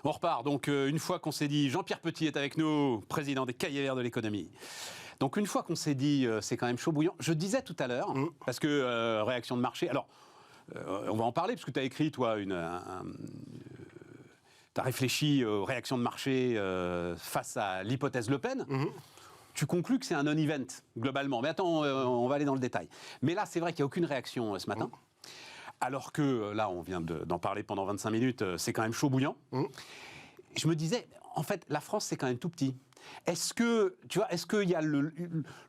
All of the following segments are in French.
On repart. Donc, une fois qu'on s'est dit, Jean-Pierre Petit est avec nous, président des Cahiers Verts de l'économie. Donc, une fois qu'on s'est dit, c'est quand même chaud bouillant. Je disais tout à l'heure, parce que réaction de marché. Alors, on va en parler, parce que tu as écrit, toi, tu as réfléchi aux réactions de marché face à l'hypothèse Le Pen. Tu conclus que c'est un non-event, globalement. Mais attends, on va aller dans le détail. Mais là, c'est vrai qu'il n'y a aucune réaction ce matin. Alors que, là, on vient d'en parler pendant 25 minutes, c'est quand même chaud bouillant. Je me disais, en fait, la France, c'est quand même tout petit. Est-ce qu'il y a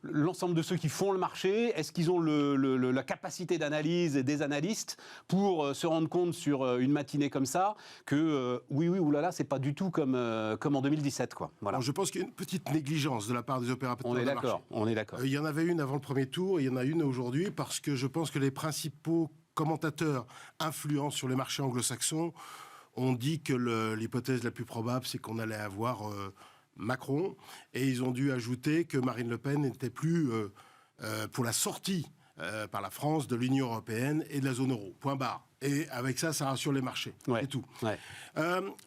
l'ensemble de ceux qui font le marché, est-ce qu'ils ont la capacité d'analyse des analystes pour se rendre compte sur une matinée comme ça que oui, oulala, c'est pas du tout comme en 2017, quoi. Voilà. Alors, je pense qu'il y a une petite négligence de la part des opérateurs de marché. On est d'accord. Il y en avait une avant le premier tour et il y en a une aujourd'hui parce que je pense que les principaux commentateurs influents sur les marchés anglo-saxons ont dit que l'hypothèse la plus probable, c'est qu'on allait avoir Macron, et ils ont dû ajouter que Marine Le Pen n'était plus pour la sortie par la France de l'Union européenne et de la zone euro. Point barre. Et avec ça, ça rassure les marchés. Ouais. C'est tout. Ouais.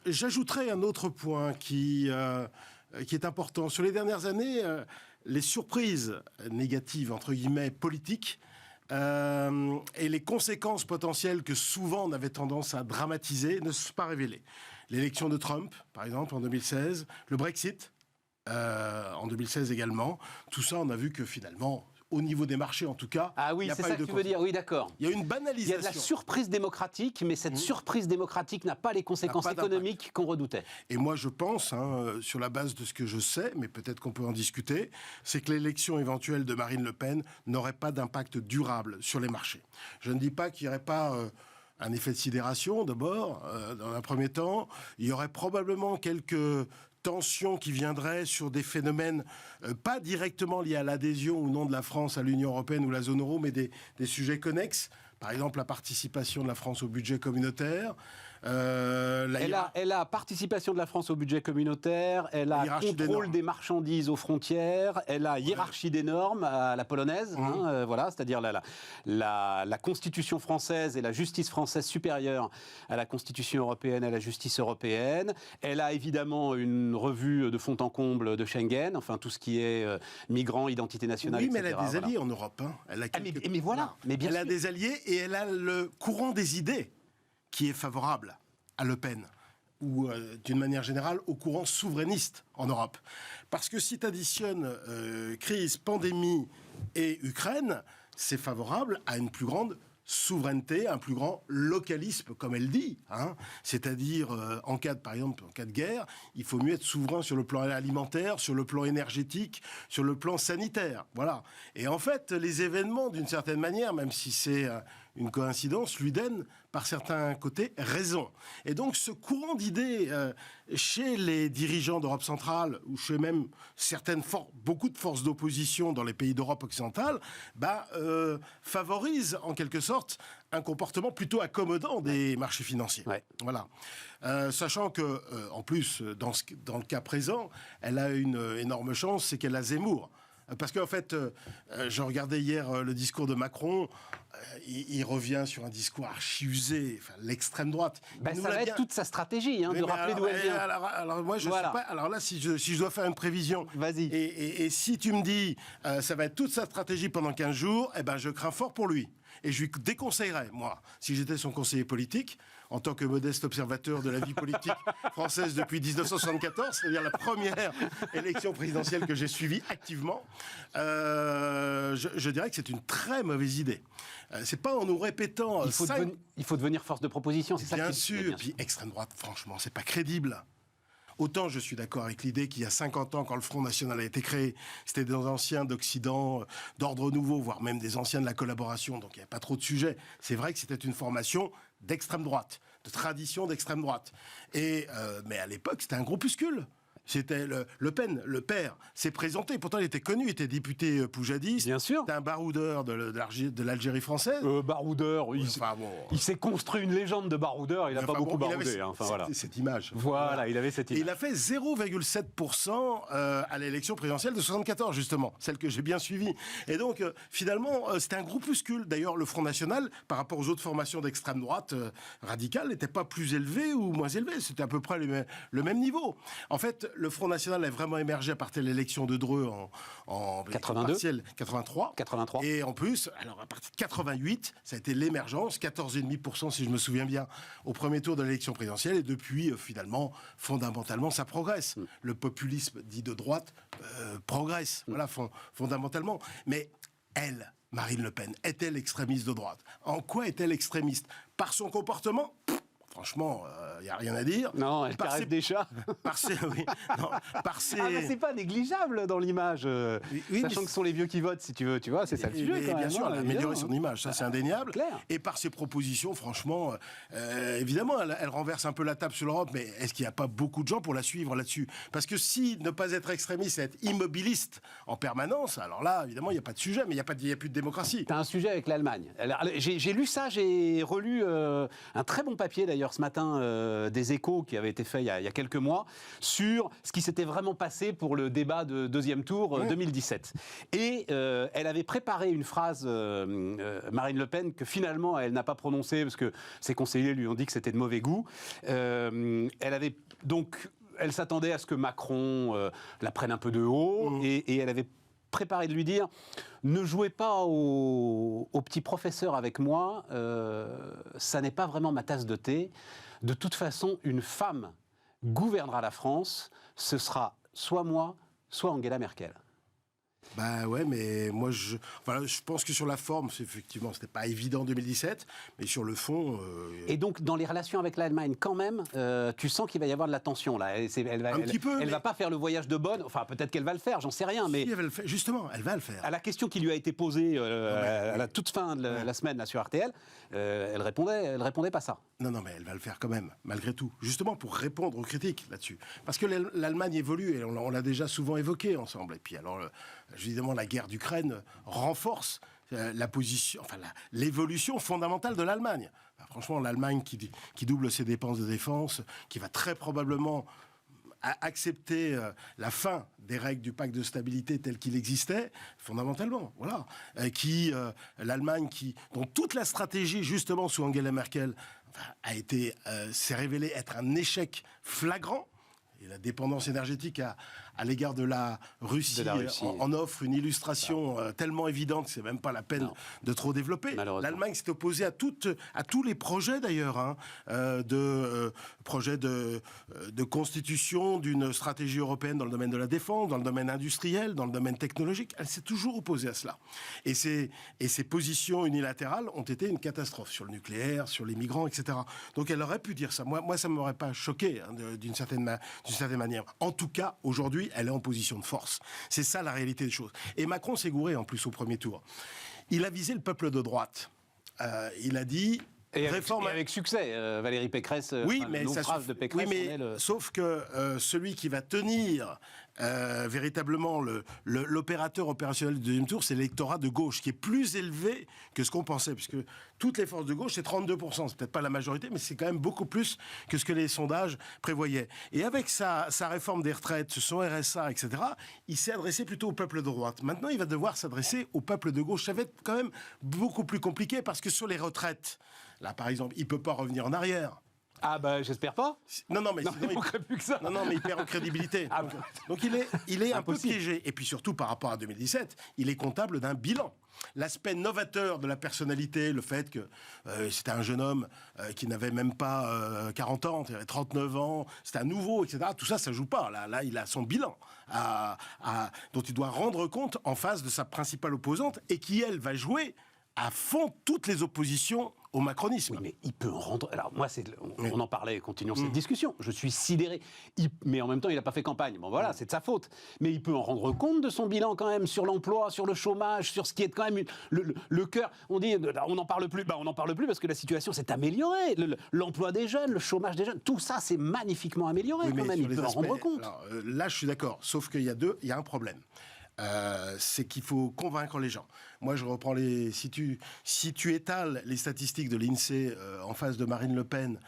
J'ajouterai un autre point qui est important. Sur les dernières années, les surprises négatives, entre guillemets, politiques, et les conséquences potentielles que souvent on avait tendance à dramatiser ne se sont pas révélées. L'élection de Trump, par exemple, en 2016, le Brexit, en 2016 également, tout ça, on a vu que finalement, au niveau des marchés en tout cas, ah oui, c'est ça que tu veux dire, oui, d'accord. Il y a une banalisation. Il y a de la surprise démocratique, mais cette surprise démocratique n'a pas les conséquences économiques qu'on redoutait. Et moi, je pense, sur la base de ce que je sais, mais peut-être qu'on peut en discuter, c'est que l'élection éventuelle de Marine Le Pen n'aurait pas d'impact durable sur les marchés. Je ne dis pas qu'il n'y aurait pas un effet de sidération, d'abord, dans un premier temps. Il y aurait probablement quelques tensions qui viendraient sur des phénomènes pas directement liés à l'adhésion ou non de la France à l'Union européenne ou la zone euro, mais des sujets connexes. Par exemple, la participation de la France au budget communautaire. Elle a participation de la France au budget communautaire, elle a contrôle des marchandises aux frontières, elle a hiérarchie des normes à la polonaise, voilà, c'est-à-dire la Constitution française et la justice française supérieure à la Constitution européenne et à la justice européenne. Elle a évidemment une revue de fond en comble de Schengen, enfin tout ce qui est migrants, identité nationale, oui, etc. mais elle a des alliés en Europe. Elle a mais voilà, mais bien elle sûr. a des alliés et elle a le courant des idées qui est favorable à Le Pen, ou d'une manière générale au courant souverainiste en Europe. Parce que si tu additionnes crise, pandémie et Ukraine, c'est favorable à une plus grande souveraineté, un plus grand localisme, comme elle dit. C'est-à-dire, par exemple, en cas de guerre, il faut mieux être souverain sur le plan alimentaire, sur le plan énergétique, sur le plan sanitaire. Voilà. Et en fait, les événements, d'une certaine manière, même si c'est une coïncidence, lui donnent, par certains côtés, raison. Et donc, ce courant d'idées chez les dirigeants d'Europe centrale, ou chez même beaucoup de forces d'opposition dans les pays d'Europe occidentale, favorise, en quelque sorte, un comportement plutôt accommodant des marchés financiers. Ouais. Voilà. Sachant que, en plus, dans le cas présent, elle a une énorme chance, c'est qu'elle a Zemmour. Parce qu'en fait, je regardais hier le discours de Macron, il revient sur un discours archi-usé, l'extrême droite. Ça va être toute sa stratégie, de rappeler d'où elle vient. Alors moi, je sais pas. Alors là, si je dois faire une prévision, vas-y. Et si tu me dis, ça va être toute sa stratégie pendant 15 jours, je crains fort pour lui. Et je lui déconseillerais, moi, si j'étais son conseiller politique, en tant que modeste observateur de la vie politique française depuis 1974, c'est-à-dire la première élection présidentielle que j'ai suivie activement, je dirais que c'est une très mauvaise idée. C'est pas en nous répétant... Il faut devenir force de proposition, c'est ça bien sûr. Et puis extrême droite, franchement, c'est pas crédible. Autant je suis d'accord avec l'idée qu'il y a 50 ans, quand le Front National a été créé, c'était des anciens d'Occident, d'ordre nouveau, voire même des anciens de la collaboration, donc il n'y a pas trop de sujets. C'est vrai que c'était une formation d'extrême droite, de tradition d'extrême droite. Mais à l'époque, c'était un groupuscule. C'était Le Pen, le père, s'est présenté. Pourtant, il était connu, il était député poujadiste. Bien sûr. C'était un baroudeur de l'Algérie française. Baroudeur, il s'est construit une légende de baroudeur, il n'a pas beaucoup baroudé. Voilà. Cette image. Voilà, il avait cette image. Et il a fait 0,7% à l'élection présidentielle de 74, justement, celle que j'ai bien suivie. Et donc, finalement, c'était un groupuscule. D'ailleurs, le Front National, par rapport aux autres formations d'extrême droite radicale, n'était pas plus élevé ou moins élevé. C'était à peu près le même niveau. En fait, le Front National a vraiment émergé à partir de l'élection de Dreux en 82, 83. Et en plus, alors à partir de 88, ça a été l'émergence, 14,5% si je me souviens bien, au premier tour de l'élection présidentielle. Et depuis, finalement, fondamentalement, ça progresse. Le populisme dit de droite progresse, voilà, fondamentalement. Mais elle, Marine Le Pen, est-elle extrémiste de droite? En quoi est-elle extrémiste? Par son comportement? Franchement, il n'y a rien à dire. Non, elle caresse des chats. Ah, mais c'est pas négligeable dans l'image. Sachant que ce sont les vieux qui votent, si tu veux, tu vois, c'est ça le sujet. Quand bien même, sûr, elle a amélioré son image, ça c'est indéniable. Clair. Et par ses propositions, franchement, évidemment, elle renverse un peu la table sur l'Europe, mais est-ce qu'il n'y a pas beaucoup de gens pour la suivre là-dessus? Parce que si ne pas être extrémiste, c'est être immobiliste en permanence, alors là, évidemment, il n'y a pas de sujet, mais il n'y a plus de démocratie. Tu as un sujet avec l'Allemagne. J'ai lu ça, j'ai relu un très bon papier d'ailleurs ce matin des Échos qui avait été fait il y a quelques mois sur ce qui s'était vraiment passé pour le débat de deuxième tour 2017. Et elle avait préparé une phrase, Marine Le Pen, que finalement elle n'a pas prononcée parce que ses conseillers lui ont dit que c'était de mauvais goût. Elle s'attendait à ce que Macron la prenne un peu de haut et elle avait préparé de lui dire ne jouez pas au petit professeur avec moi, ça n'est pas vraiment ma tasse de thé. De toute façon, une femme gouvernera la France, ce sera soit moi, soit Angela Merkel. Bah ouais, mais moi je pense que sur la forme, effectivement, c'était pas évident en 2017, mais sur le fond. Et donc dans les relations avec l'Allemagne, quand même, tu sens qu'il va y avoir de la tension là. Elle va pas faire le voyage de Bonn. Enfin, peut-être qu'elle va le faire, j'en sais rien, mais si, elle va le faire. Justement, elle va le faire. À la question qui lui a été posée à la toute fin de la semaine là, sur RTL, elle répondait pas ça. Non, mais elle va le faire quand même, malgré tout. Justement pour répondre aux critiques là-dessus, parce que l'Allemagne évolue et on l'a déjà souvent évoqué ensemble. Et puis alors. Évidemment, la guerre d'Ukraine renforce l'évolution fondamentale de l'Allemagne. Franchement, l'Allemagne qui double ses dépenses de défense, qui va très probablement accepter la fin des règles du pacte de stabilité tel qu'il existait, fondamentalement, voilà. L'Allemagne dont toute la stratégie, justement, sous Angela Merkel, s'est révélée être un échec flagrant. Et la dépendance énergétique à l'égard de la Russie, en offre une illustration tellement évidente que c'est même pas la peine de trop développer. L'Allemagne s'est opposée à tous les projets d'ailleurs, projets de constitution d'une stratégie européenne dans le domaine de la défense, dans le domaine industriel, dans le domaine technologique. Elle s'est toujours opposée à cela. Et ses positions unilatérales ont été une catastrophe sur le nucléaire, sur les migrants, etc. Donc elle aurait pu dire ça. Moi ça ne m'aurait pas choqué d'une certaine manière. En tout cas, aujourd'hui, elle est en position de force. C'est ça la réalité des choses. Et Macron s'est gouré en plus au premier tour. Il a visé le peuple de droite. Il a dit... Et avec succès, Valérie Pécresse, sauf que celui qui va tenir véritablement l'opérateur opérationnel du deuxième tour, c'est l'électorat de gauche, qui est plus élevé que ce qu'on pensait, puisque toutes les forces de gauche, c'est 32%. C'est peut-être pas la majorité, mais c'est quand même beaucoup plus que ce que les sondages prévoyaient. Et avec sa réforme des retraites, son RSA, etc., il s'est adressé plutôt au peuple de droite. Maintenant, il va devoir s'adresser au peuple de gauche. Ça va être quand même beaucoup plus compliqué, parce que sur les retraites, là, par exemple, il ne peut pas revenir en arrière. Ah bah j'espère pas. Mais sinon, il manquerait plus que ça. Non, mais il perd en crédibilité. Donc il est un peu piégé. Et puis surtout, par rapport à 2017, il est comptable d'un bilan. L'aspect novateur de la personnalité, le fait que c'était un jeune homme qui n'avait même pas 40 ans, il avait 39 ans, c'était un nouveau, etc. Tout ça, ça joue pas. Là, il a son bilan dont il doit rendre compte en face de sa principale opposante et qui, elle, va jouer à fond toutes les oppositions au macronisme. Oui, mais il peut en rendre... Alors moi, on en parlait, continuons cette discussion. Je suis sidéré. Mais en même temps, il n'a pas fait campagne. Bon voilà, c'est de sa faute. Mais il peut en rendre compte de son bilan quand même, sur l'emploi, sur le chômage, sur ce qui est quand même le cœur. On dit, on n'en parle plus. On n'en parle plus parce que la situation s'est améliorée. L'emploi des jeunes, le chômage des jeunes, tout ça s'est magnifiquement amélioré quand même. Il peut en rendre compte. Alors, là, je suis d'accord. Sauf qu'il y a un problème. C'est qu'il faut convaincre les gens. Moi, je reprends si tu étales les statistiques de l'INSEE en face de Marine Le Pen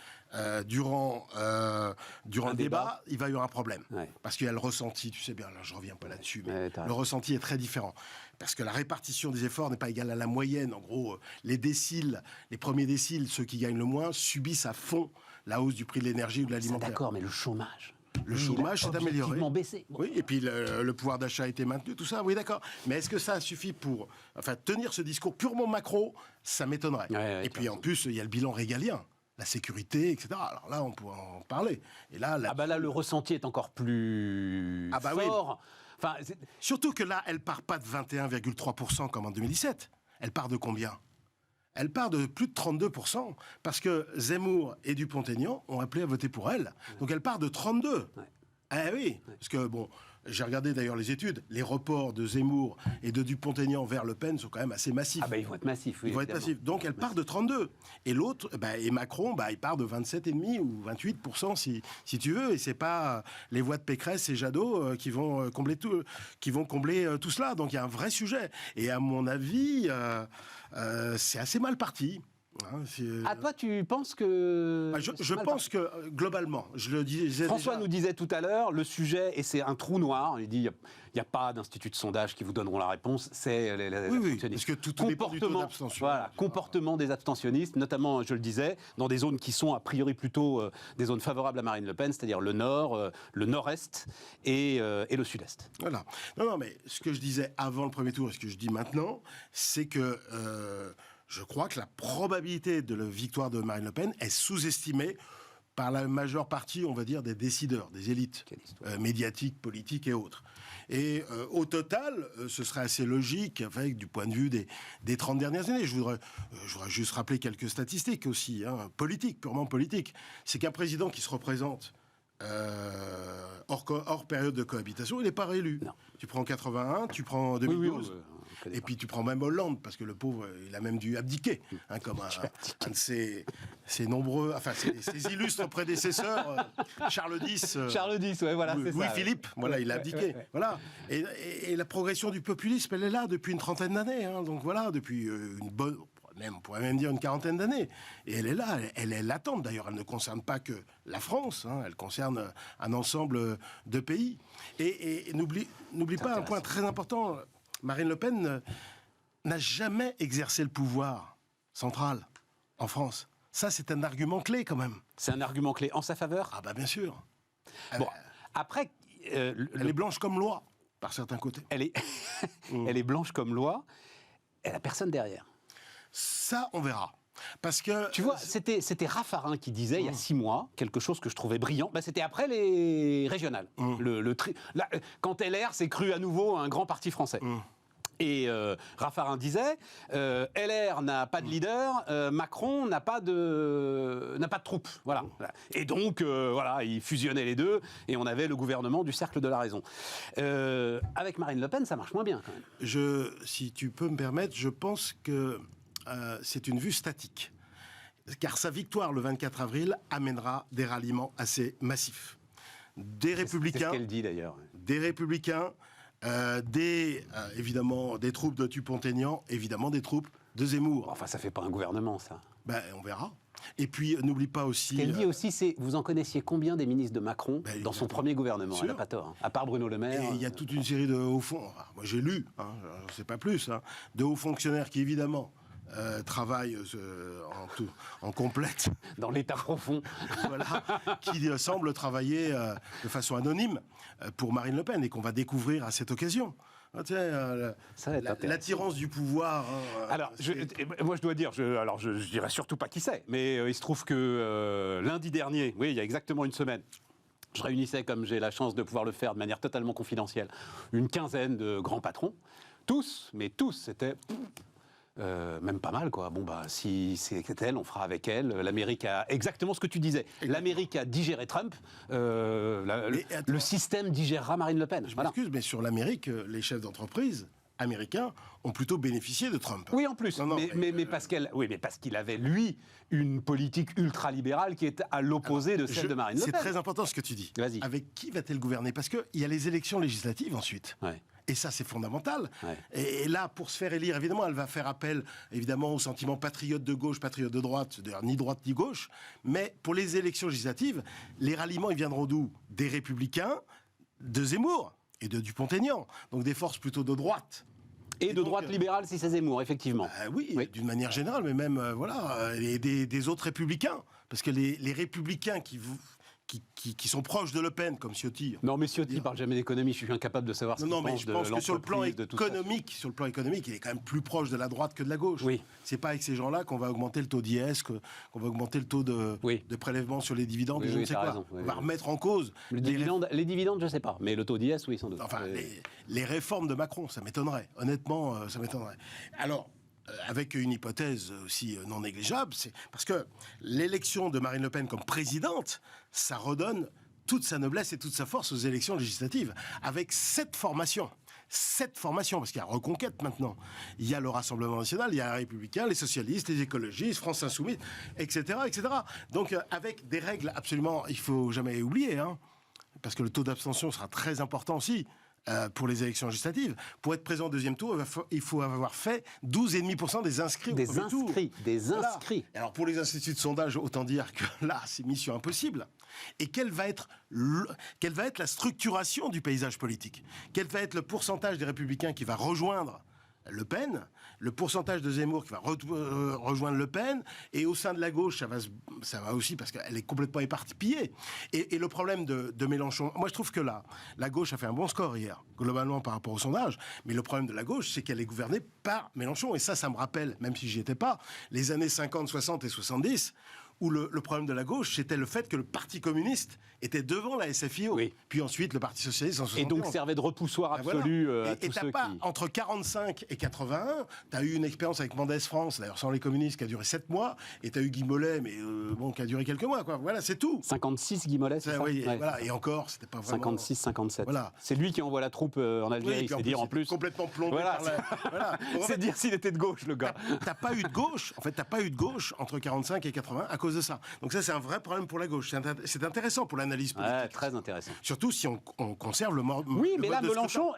durant le débat, il va y avoir un problème. Ouais. Parce qu'il y a le ressenti, tu sais bien, là, je ne reviens pas là-dessus, mais le ressenti est très différent. Parce que la répartition des efforts n'est pas égale à la moyenne. En gros, les premiers déciles, ceux qui gagnent le moins, subissent à fond la hausse du prix de l'énergie ou de l'alimentaire. D'accord, mais le chômage... Le chômage s'est amélioré. Baissé. Oui, et puis le pouvoir d'achat a été maintenu, tout ça, oui, d'accord. Mais est-ce que ça suffit pour tenir ce discours purement macro? Ça m'étonnerait. Et puis en plus, il y a le bilan régalien, la sécurité, etc. Alors là, on pourrait en parler. Et là, là, le ressenti est encore plus fort. Oui. Enfin, surtout que là, elle part pas de 21,3% comme en 2017. Elle part de combien? Elle part de plus de 32%, parce que Zemmour et Dupont-Aignan ont appelé à voter pour elle. Donc elle part de 32%. Ouais. Eh oui, parce que bon, j'ai regardé d'ailleurs les études, les reports de Zemmour et de Dupont-Aignan vers Le Pen sont quand même assez massifs. Ah ils vont être massifs, oui. Ils vont être massifs. Donc elle part de 32. Et l'autre, et Macron, il part de 27,5 ou 28% si tu veux. Et c'est pas les voix de Pécresse et Jadot qui vont combler tout cela. Donc il y a un vrai sujet. Et à mon avis, c'est assez mal parti. Toi, tu penses que... Je pense que, globalement, je le disais François déjà... nous disait tout à l'heure, le sujet, et c'est un trou noir, il dit, il n'y a pas d'institut de sondage qui vous donneront la réponse, c'est les abstentionnistes. Parce que tout dépend du taux d'abstention. Voilà, comportement des abstentionnistes, notamment, je le disais, dans des zones qui sont a priori plutôt des zones favorables à Marine Le Pen, c'est-à-dire le nord, le nord-est et le sud-est. Voilà. Non, mais ce que je disais avant le premier tour et ce que je dis maintenant, c'est que... je crois que la probabilité de la victoire de Marine Le Pen est sous-estimée par la majeure partie, on va dire, des décideurs, des élites médiatiques, politiques et autres. Et au total, ce serait assez logique, du point de vue des 30 dernières années. Je voudrais juste rappeler quelques statistiques aussi, politiques, purement politiques. C'est qu'un président qui se représente hors période de cohabitation, il n'est pas réélu. Non. Tu prends 81, tu prends 2012... Et puis tu prends même Hollande, parce que le pauvre, il a même dû abdiquer, comme un de ses nombreux, ses illustres prédécesseurs, Charles X. Charles X, voilà, c'est ça. Louis-Philippe, voilà, il a abdiqué. Ouais. Voilà. Et la progression du populisme, elle est là depuis une trentaine d'années. Donc voilà, depuis une bonne... on pourrait même dire une quarantaine d'années. Et elle est là, elle est latente. D'ailleurs, elle ne concerne pas que la France, elle concerne un ensemble de pays. Et n'oublie pas un point très important... Marine Le Pen n'a jamais exercé le pouvoir central en France. Ça, c'est un argument clé quand même. C'est un argument clé en sa faveur ? Ah bien sûr. Bon, après... elle est blanche comme loi, par certains côtés. Elle est blanche comme loi, elle n'a personne derrière. Ça, on verra. Parce que... Tu vois, c'était Raffarin qui disait, il y a 6 mois, quelque chose que je trouvais brillant. C'était après les régionales. Quand LR s'est cru à nouveau un grand parti français. Et Raffarin disait, LR n'a pas de leader, Macron n'a pas de troupes. Voilà. Et donc, il fusionnait les deux, et on avait le gouvernement du cercle de la raison. Avec Marine Le Pen, ça marche moins bien, quand même. Si tu peux me permettre, je pense que c'est une vue statique. Car sa victoire le 24 avril amènera des ralliements assez massifs. Des républicains... C'est ce qu'elle dit, d'ailleurs. Des républicains... évidemment des troupes de Dupont-Aignan, évidemment des troupes de Zemmour. Enfin, ça fait pas un gouvernement, ça. On verra. Et puis, n'oublie pas aussi... Ce qu'elle dit aussi, c'est, vous en connaissiez combien des ministres de Macron dans son premier gouvernement ? Elle n'a pas tort, à part Bruno Le Maire. Et il y a toute une série de hauts fonctionnaires, moi j'ai lu, je ne sais pas plus, de hauts fonctionnaires qui, évidemment, travaillent en complète. Dans l'état profond. Voilà, qui semblent travailler de façon anonyme pour Marine Le Pen et qu'on va découvrir à cette occasion. L'attirance du pouvoir. Alors, moi je dois dire, je dirais surtout pas qui c'est, mais il se trouve que lundi dernier, oui, il y a exactement une semaine, je réunissais, comme j'ai la chance de pouvoir le faire de manière totalement confidentielle, une quinzaine de grands patrons. Tous, c'était Même pas mal, quoi. Bon, bah, si c'est elle, on fera avec elle. L'Amérique a exactement ce que tu disais. L'Amérique a digéré Trump. Le système digérera Marine Le Pen. Je Voilà. m'excuse, mais sur l'Amérique, les chefs d'entreprise américains ont plutôt bénéficié de Trump. Oui, en plus. Mais parce qu'il avait, lui, une politique ultralibérale qui est à l'opposé de celle de Marine Le Pen. C'est très important ce que tu dis. Vas-y. Avec qui va-t-elle gouverner? Parce qu'il y a les élections législatives ensuite. Ouais. Et ça, c'est fondamental. Ouais. Et là, pour se faire élire, évidemment, elle va faire appel, évidemment, au sentiment patriote de gauche, patriote de droite, d'ailleurs, ni droite ni gauche. Mais pour les élections législatives, les ralliements, ils viendront d'où? Des Républicains, de Zemmour et de Dupont-Aignan. Donc des forces plutôt de droite. Et de droite libérale, si c'est Zemmour, effectivement. Oui, d'une manière générale, mais même, et des autres Républicains. Parce que les Républicains qui sont proches de Le Pen, comme Ciotti. Non, mais Ciotti ne parle jamais d'économie, je suis incapable de savoir ce qu'il pense de l'entreprise. Non, mais je pense que sur le plan économique, il est quand même plus proche de la droite que de la gauche. Oui. C'est pas avec ces gens-là qu'on va augmenter le taux d'IS, qu'on va augmenter le taux de prélèvement sur les dividendes, je ne sais quoi. Raison, on va remettre en cause... Les dividendes, je ne sais pas, mais le taux d'IS, oui, sans doute. Enfin, les réformes de Macron, ça m'étonnerait. Honnêtement, ça m'étonnerait. Alors... avec une hypothèse aussi non négligeable, c'est parce que l'élection de Marine Le Pen comme présidente, ça redonne toute sa noblesse et toute sa force aux élections législatives. Avec cette formation, parce qu'il y a Reconquête maintenant. Il y a le Rassemblement National, il y a les Républicains, les socialistes, les écologistes, France Insoumise, etc., etc. Donc avec des règles absolument, il faut jamais oublier, parce que le taux d'abstention sera très important aussi. Pour les élections législatives. Pour être présent au deuxième tour, il faut avoir fait 12,5% des inscrits au premier tour. Des inscrits. Voilà. Alors pour les instituts de sondage, autant dire que là, c'est mission impossible. Et quelle va être la structuration du paysage politique? Quel va être le pourcentage des Républicains qui va rejoindre Le Pen, le pourcentage de Zemmour qui va rejoindre Le Pen, et au sein de la gauche, ça va aussi parce qu'elle est complètement éparpillée. Et le problème de Mélenchon, moi je trouve que là, la gauche a fait un bon score hier, globalement par rapport au sondage, mais le problème de la gauche, c'est qu'elle est gouvernée par Mélenchon, et ça me rappelle, même si j'y étais pas, les années 50, 60 et 70, où le problème de la gauche, c'était le fait que le Parti communiste était devant la SFIO, puis ensuite le Parti socialiste en 71. Et donc servait de repoussoir absolu à tous ceux qui... Entre 45 et 81, tu as eu une expérience avec Mendès France, d'ailleurs sans les communistes, qui a duré 7 mois, et tu as eu Guy Mollet, mais qui a duré quelques mois, quoi. Voilà, c'est tout. 56, Guy Mollet, c'est ça? Oui, voilà. Et encore, c'était pas vraiment... 56, 57. Voilà. C'est lui qui envoie la troupe en Algérie, c'est dire en plus... complètement plombé voilà. Voilà. C'est dire s'il était de gauche, le gars. T'as pas eu de gauche, en fait, t'as pas eu de gauche entre 45 et 80 à cause de ça. Donc ça, c'est un vrai problème pour la gauche. C'est intéressant pour l'analyse politique. Ouais, très intéressant. Surtout si on conserve le mode. Oui, mais là, Mélenchon,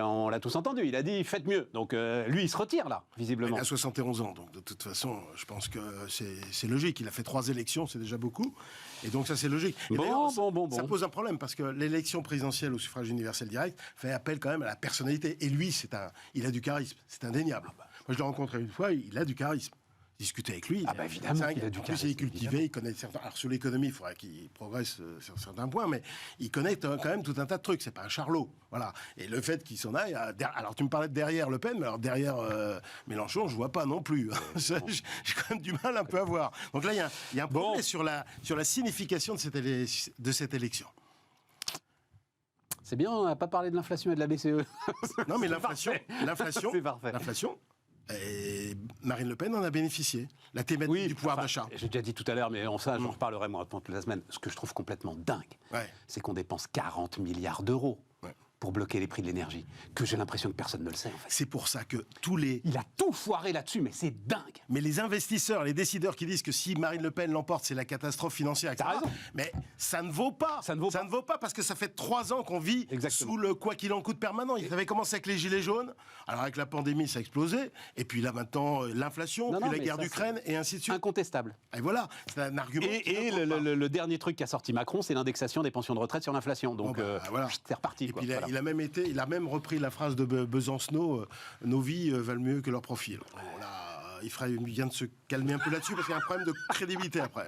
on l'a tous entendu, il a dit faites mieux. Donc lui, il se retire là, visiblement. Il a 71 ans, donc de toute façon, je pense que c'est logique. Il a fait 3 élections, c'est déjà beaucoup. Et donc ça, c'est logique. Et ça pose un problème parce que l'élection présidentielle au suffrage universel direct fait appel quand même à la personnalité. Et lui, il a du charisme, c'est indéniable. Moi, je l'ai rencontré une fois, il a du charisme. Discuter avec lui. Évidemment qu'il a du charisme. En plus, il est cultivé, il connaît certains... Alors, sur l'économie, il faudrait qu'il progresse sur certains points, mais il connaît quand même tout un tas de trucs. C'est pas un charlot. Voilà. Et le fait qu'il s'en aille... Alors, tu me parlais de derrière Le Pen, mais alors derrière Mélenchon, je vois pas non plus. J'ai quand même du mal un peu à voir. Donc là, il y a un problème sur la signification de cette élection. C'est bien, on n'a pas parlé de l'inflation et de la BCE. Non, mais l'inflation... C'est parfait. L'inflation... Et Marine Le Pen en a bénéficié. La thématique du pouvoir d'achat. J'ai déjà dit tout à l'heure, mais j'en reparlerai moi pendant toute la semaine. Ce que je trouve complètement dingue, c'est qu'on dépense 40 milliards d'euros pour bloquer les prix de l'énergie. Que j'ai l'impression que personne ne le sait, en fait. C'est pour ça que Il a tout foiré là-dessus, mais c'est dingue. Mais les investisseurs, les décideurs qui disent que si Marine Le Pen l'emporte, c'est la catastrophe financière, etc. T'as raison. Mais ça ne vaut pas. Ça ne vaut pas parce que ça fait 3 ans qu'on vit sous le quoi qu'il en coûte permanent. Il avait commencé avec les gilets jaunes. Alors avec la pandémie, ça a explosé. Et puis là maintenant, l'inflation, puis la guerre d'Ukraine, et ainsi de suite. Incontestable. Et voilà, c'est un argument. Et le dernier truc qu'a sorti Macron, c'est l'indexation des pensions de retraite sur l'inflation. Donc voilà. c'est reparti. Et puis il a même repris la phrase de Besancenot, nos vies valent mieux que leur profil. Bon, là, il ferait bien de se calmer un peu là-dessus parce qu'il y a un problème de crédibilité après.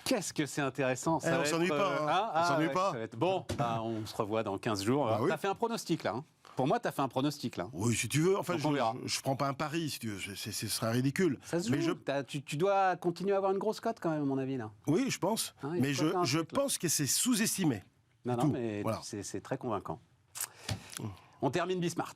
Qu'est-ce que c'est intéressant. On s'ennuie pas. On s'ennuie pas. Bon, on se revoit dans 15 jours. T'as fait un pronostic là. Pour moi, t'as fait un pronostic là. Oui, si tu veux. Enfin, je prends pas un pari, si tu veux. Ce serait ridicule. Ça se joue. Tu dois continuer à avoir une grosse cote quand même, à mon avis là. Oui, je pense. Mais je pense que c'est sous-estimé. Non, mais c'est très convaincant. On termine Bismart.